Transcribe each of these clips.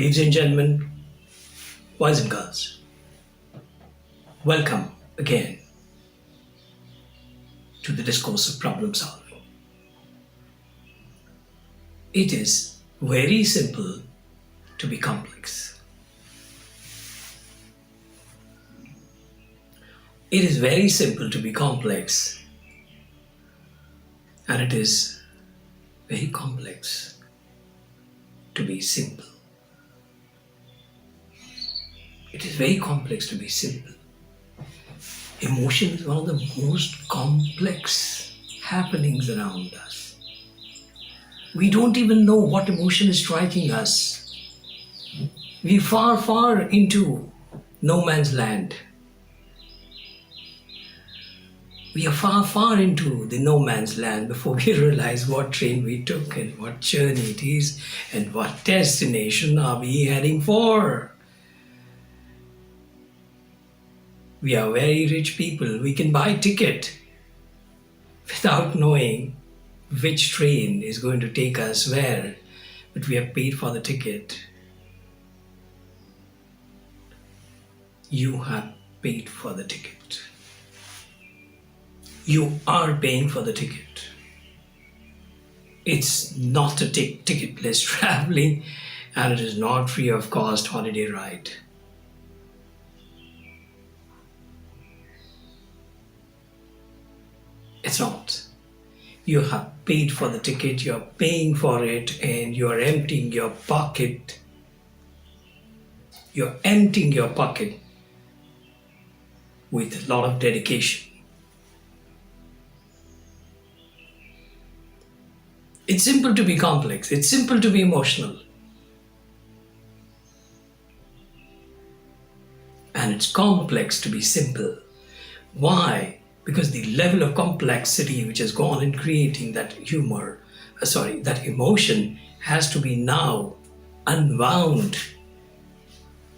Ladies and gentlemen, boys and girls, welcome again to the discourse of problem solving. It is very simple to be complex. It is very simple to be complex, and it is very complex to be simple. It is very complex to be simple. Emotion is one of the most complex happenings around us. We don't even know what emotion is striking us. We're far, far into no man's land. We are far, far into the no man's land before we realize what train we took and what journey it is and what destination are we heading for. We are very rich people. We can buy a ticket without knowing which train is going to take us where, but we have paid for the ticket. You have paid for the ticket. You are paying for the ticket. It's not a ticketless traveling, and it is not free of cost holiday ride. It's not. You have paid for the ticket, you're paying for it, and you're emptying your pocket. You're emptying your pocket with a lot of dedication. It's simple to be complex. It's simple to be emotional. And it's complex to be simple. Why? Because the level of complexity which has gone in creating that that emotion has to be now unwound.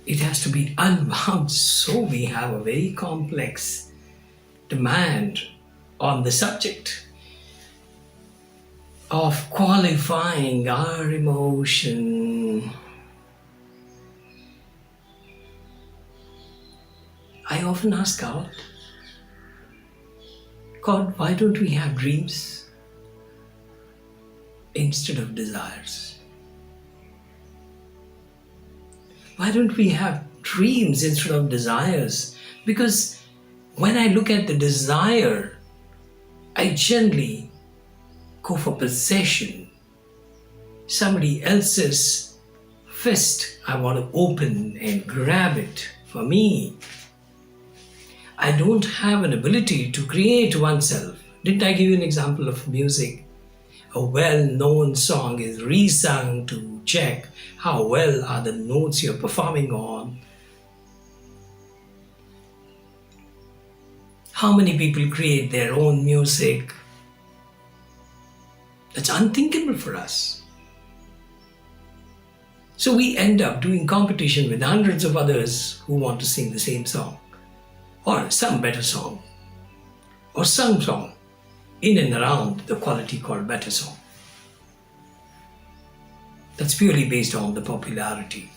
It has to be unwound. So we have a very complex demand on the subject of qualifying our emotion. I often ask God, why don't we have dreams instead of desires? Why don't we have dreams instead of desires? Because when I look at the desire, I generally go for possession. Somebody else's fist, I want to open and grab it for me. I don't have an ability to create oneself. Didn't I give you an example of music? A well-known song is re-sung to check how well are the notes you're performing on. How many people create their own music? That's unthinkable for us. So we end up doing competition with hundreds of others who want to sing the same song, or some better song, or some song in and around the quality called better song. That's purely based on the popularity.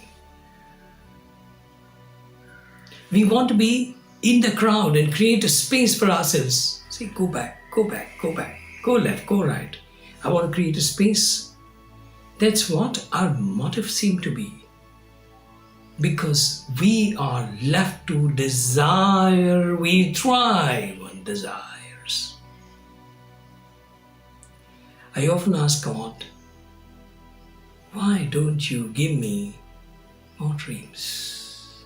We want to be in the crowd and create a space for ourselves. Say, go back, go back, go back, go left, go right. I want to create a space. That's what our motive seems to be. Because we are left to desire, we thrive on desires. I often ask God, why don't you give me more dreams?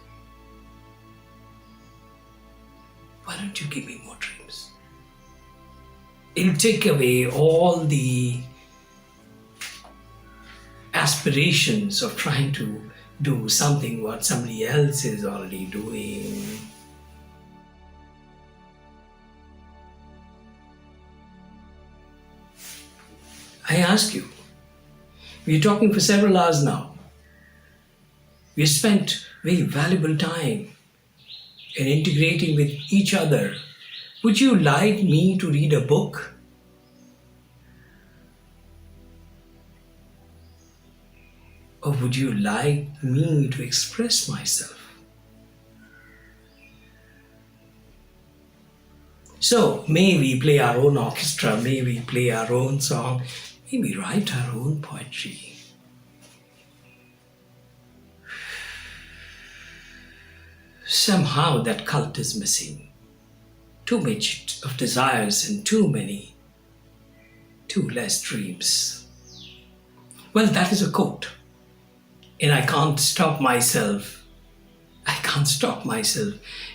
Why don't you give me more dreams? It'll take away all the aspirations of trying to do something what somebody else is already doing. I ask you, we're talking for several hours now. We spent very valuable time in integrating with each other. Would you like me to read a book? Or would you like me to express myself? So may we play our own orchestra, may we play our own song, may we write our own poetry. Somehow that cult is missing. Too much of desires and too less dreams. Well, that is a quote. And I can't stop myself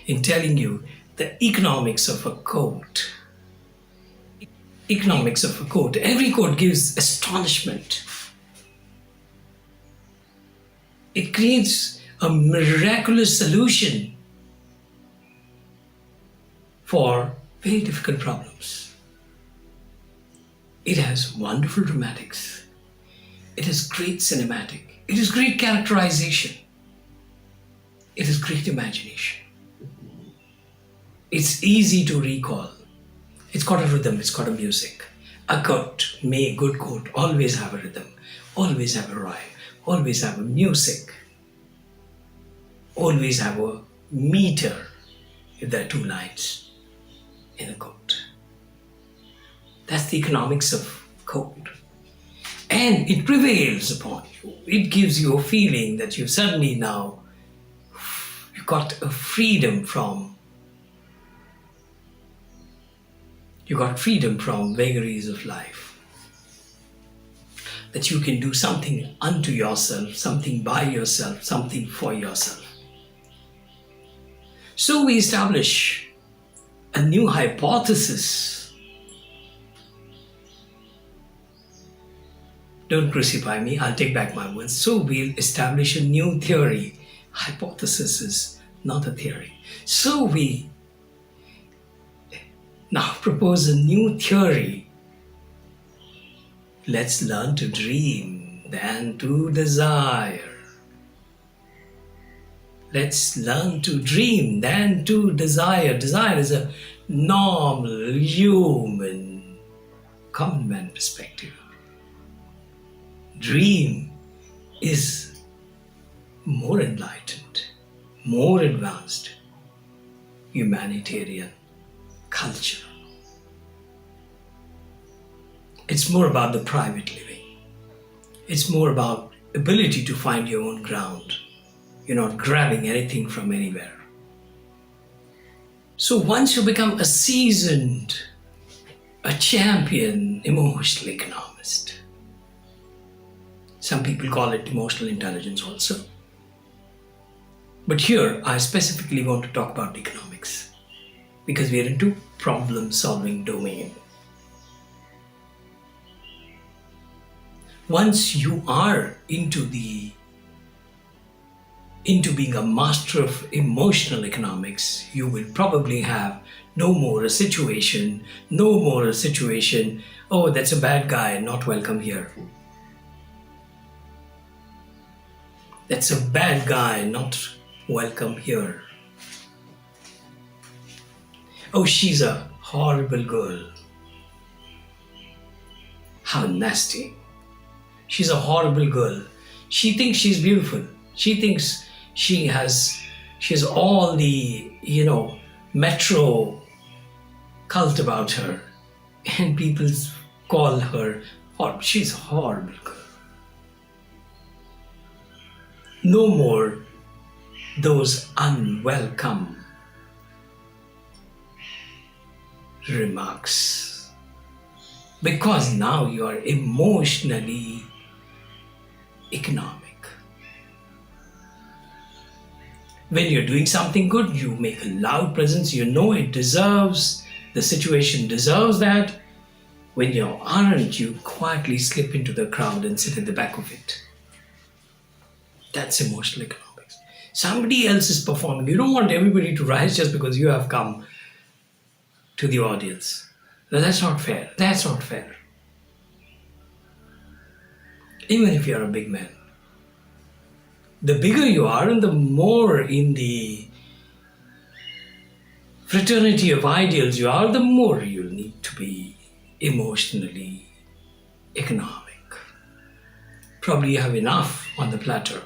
in telling you the economics of a quote. Economics of a quote. Every quote gives astonishment. It creates a miraculous solution for very difficult problems. It has wonderful dramatics. It has great cinematic. It has great characterization. It has great imagination. It's easy to recall. It's got a rhythm, it's got a music. A quote, may a good quote always have a rhythm, always have a rhyme, always have a music, always have a meter if there are two lines in a quote. That's the economics of quote. And it prevails upon you. It gives you a feeling that you suddenly now, you've got a freedom from vagaries of life. That you can do something unto yourself, something by yourself, something for yourself. So we establish a new hypothesis. Don't crucify me, I'll take back my words. So we'll establish a new theory. Hypothesis is not a theory. So we now propose a new theory. Let's learn to dream than to desire. Let's learn to dream than to desire. Desire is a normal, human, common man perspective. Dream is more enlightened, more advanced, humanitarian culture. It's more about the private living. It's more about ability to find your own ground. You're not grabbing anything from anywhere. So once you become a seasoned, a champion emotional economist, some people call it emotional intelligence also. But here I specifically want to talk about economics because we are into problem-solving domain. Once you are into being a master of emotional economics, you will probably have no more a situation, oh, that's a bad guy, not welcome here. That's a bad guy, not welcome here. Oh, she's a horrible girl. How nasty. She's a horrible girl. She thinks she's beautiful. She thinks she has all the, metro cult about her. And people call her, she's a horrible girl. No more those unwelcome remarks. Because now you are emotionally economic. When you're doing something good, you make a loud presence, you know it deserves, the situation deserves that. When you aren't, you quietly slip into the crowd and sit at the back of it. That's emotional economics. Somebody else is performing. You don't want everybody to rise just because you have come to the audience. No, that's not fair. That's not fair. Even if you're a big man. The bigger you are and the more in the fraternity of ideals you are, the more you'll need to be emotionally economic. Probably you have enough on the platter.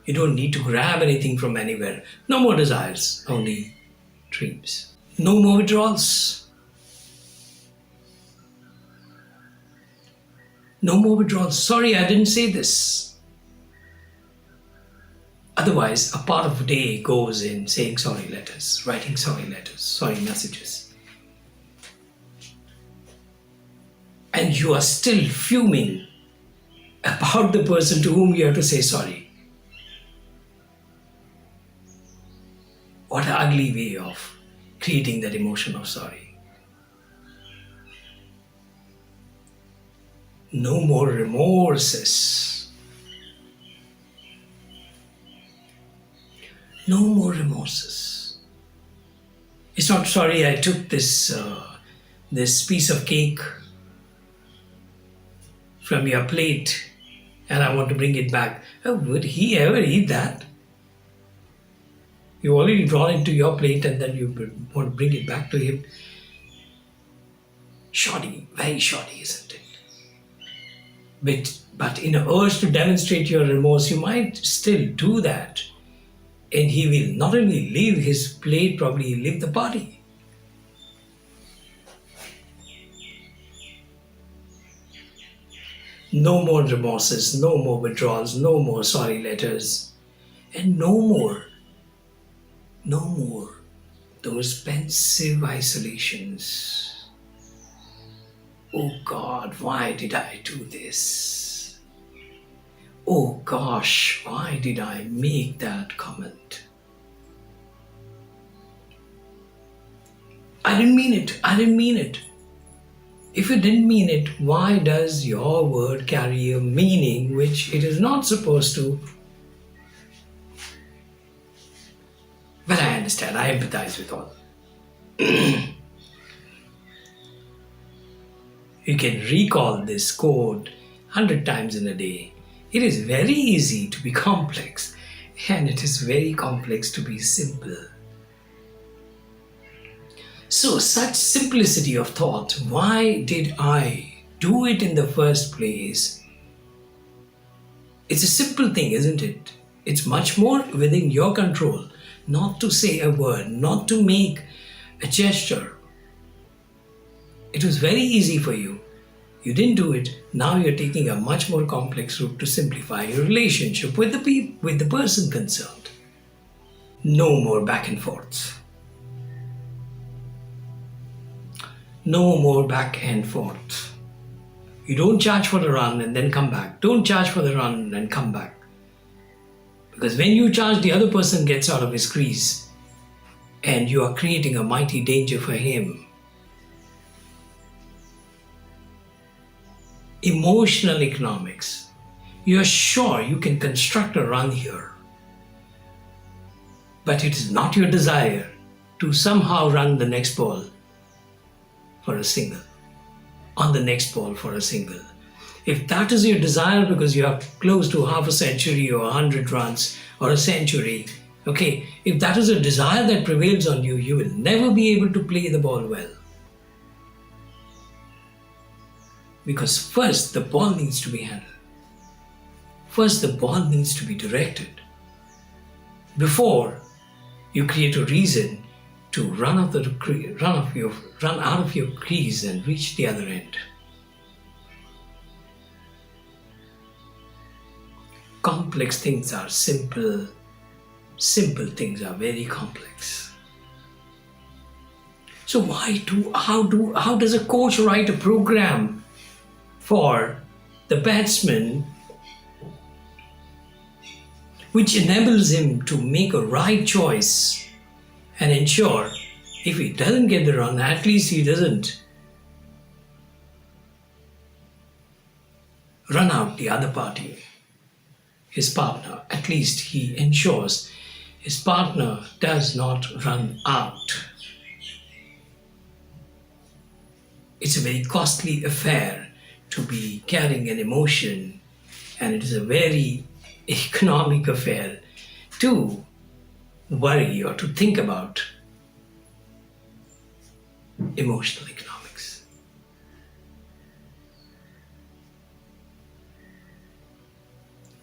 You don't need to grab anything from anywhere. No more desires, only dreams. No more withdrawals. No more withdrawals. Sorry, I didn't say this. Otherwise, a part of the day goes in saying sorry letters, writing sorry letters, sorry messages. And you are still fuming about the person to whom you have to say sorry. What an ugly way of creating that emotion of sorry. No more remorses. No more remorses. It's not sorry I took this piece of cake from your plate and I want to bring it back. Oh, would he ever eat that? You already brought it to your plate and then you want to bring it back to him. Shoddy, very shoddy, isn't it? But in an urge to demonstrate your remorse, you might still do that. And he will not only leave his plate, probably leave the body. No more remorses, no more withdrawals, no more sorry letters, and no more those pensive isolations. Oh God, why did I do this? Oh gosh, why did I make that comment? I didn't mean it. If you didn't mean it, why does your word carry a meaning which it is not supposed to? But I understand, I empathize with all. You can recall this quote 100 times in a day. It is very easy to be complex, and it is very complex to be simple. So, such simplicity of thought, why did I do it in the first place? It's a simple thing, isn't it? It's much more within your control not to say a word, not to make a gesture. It was very easy for you. You didn't do it. Now you're taking a much more complex route to simplify your relationship with the person concerned. No more back and forths. No more back and forth. You don't charge for the run and then come back. Don't charge for the run and come back. Because when you charge, the other person gets out of his crease and you are creating a mighty danger for him. Emotional economics. You are sure you can construct a run here. But it is not your desire to somehow run the next ball for a single. On the next ball for a single. If that is your desire because you have close to half a century or 100 runs or a century, okay, if that is a desire that prevails on you, you will never be able to play the ball well. Because first the ball needs to be handled. First the ball needs to be directed. Before you create a reason to run out of your crease and reach the other end. Complex things are simple. Simple things are very complex. So how does a coach write a program for the batsman which enables him to make a right choice and ensure if he doesn't get the run, at least he doesn't run out the other party, his partner. At least he ensures his partner does not run out. It's a very costly affair to be carrying an emotion, and it is a very economic affair to worry or to think about emotional economics.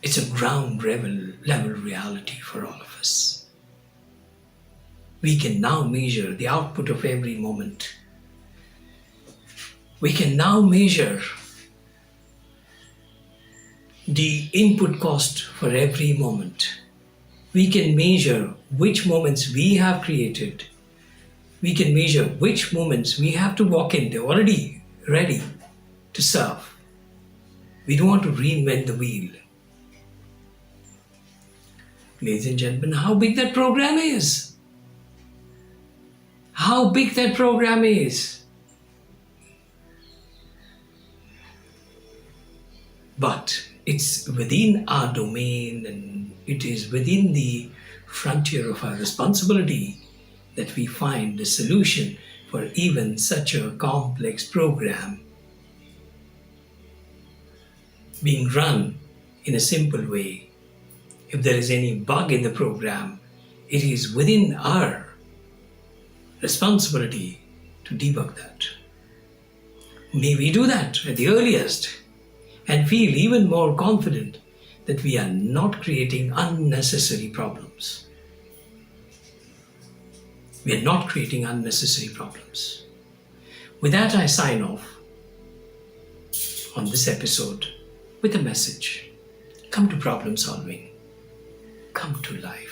It's a ground level reality for all of us. We can now measure the output of every moment. We can now measure the input cost for every moment. We can measure which moments we have created. We can measure which moments we have to walk in. They're already ready to serve. We don't want to reinvent the wheel. Ladies and gentlemen, how big that program is. How big that program is. But it's within our domain and it is within the frontier of our responsibility that we find a solution for even such a complex program being run in a simple way. If there is any bug in the program, it is within our responsibility to debug that. May we do that at the earliest and feel even more confident that we are not creating unnecessary problems. We are not creating unnecessary problems. With that, I sign off on this episode with a message. Come to problem solving. Come to life.